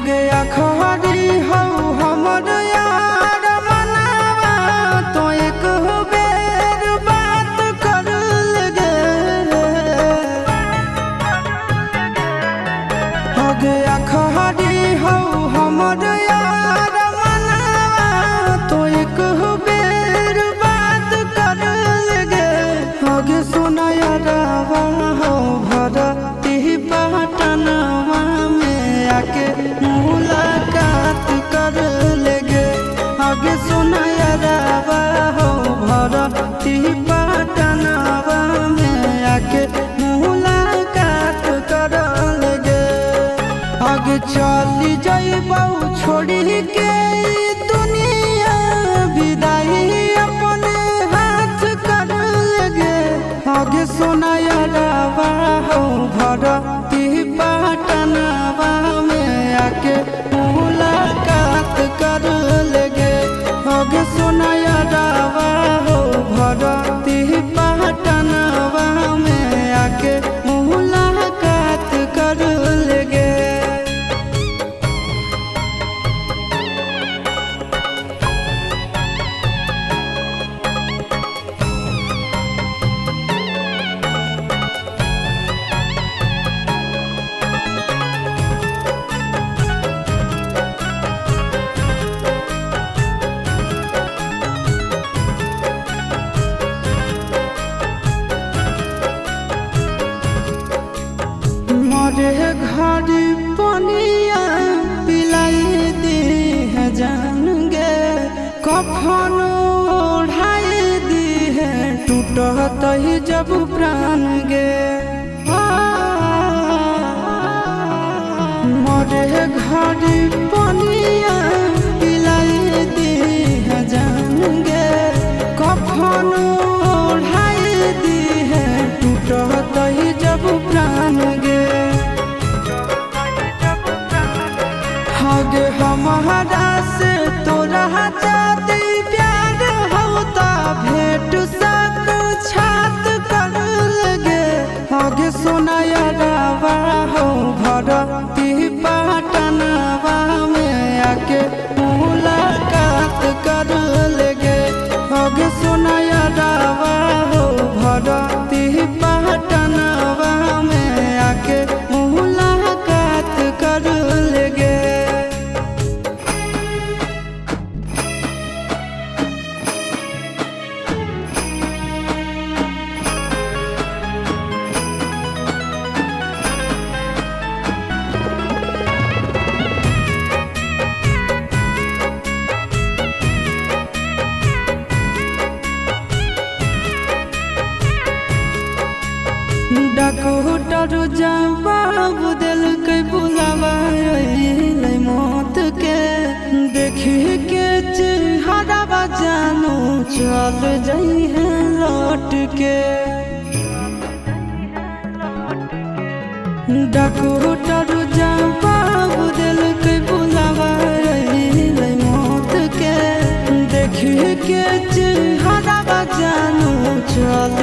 गया खरी हो हमर यार मनावा तो एक बेर बात कर लगे। हो गया खरी हो हमर यार मनावा तो एक बेर बात कर लगे। हो गे सुना यारवा हो भरती पटनवा में आके मुलाकात कर लेगे। आगे सुना यारवा हो भरती पटनवा में आके मुलाकात कर लेगे। आगे चली जाइबौ छोड़ी के दुनिया विदाई अपने हाथ कर लेगे। आगे सुना यारवा हो भरती पटनवा में आके मुलाकात कर लेगे। आगे सुना यारवा हो भरती पटनवा में आके मुलाकात कर लेगे। मरे घड़ी पनिया पिलाई दी है जान गे। कफन ओढ़ाई दी है टूटत ही जब प्राण गे। मरे घड़ी पनिया पिलाई दी है जान गे। कफन ओढ़ाई दी है टूटत ही जब प्राण गे। आगे हमारा से तोरा जाती प्यार होता भेंट साक्षात कर लगे। आगे सुना यारवा हो भरती पटनवा में आके मुलाकात कर लेगे। आगे सुना यारवा हो भरती पटनवा में आके मुलाकात कर लेगे। डॉक्टर जवाब दिल के बुलावा मौत के। देखी के चेहरा जानू चल जाई है लौट के। डॉक्टर जवाब दिल के बुलावा मौत के। देखी के चेहरा जानू चल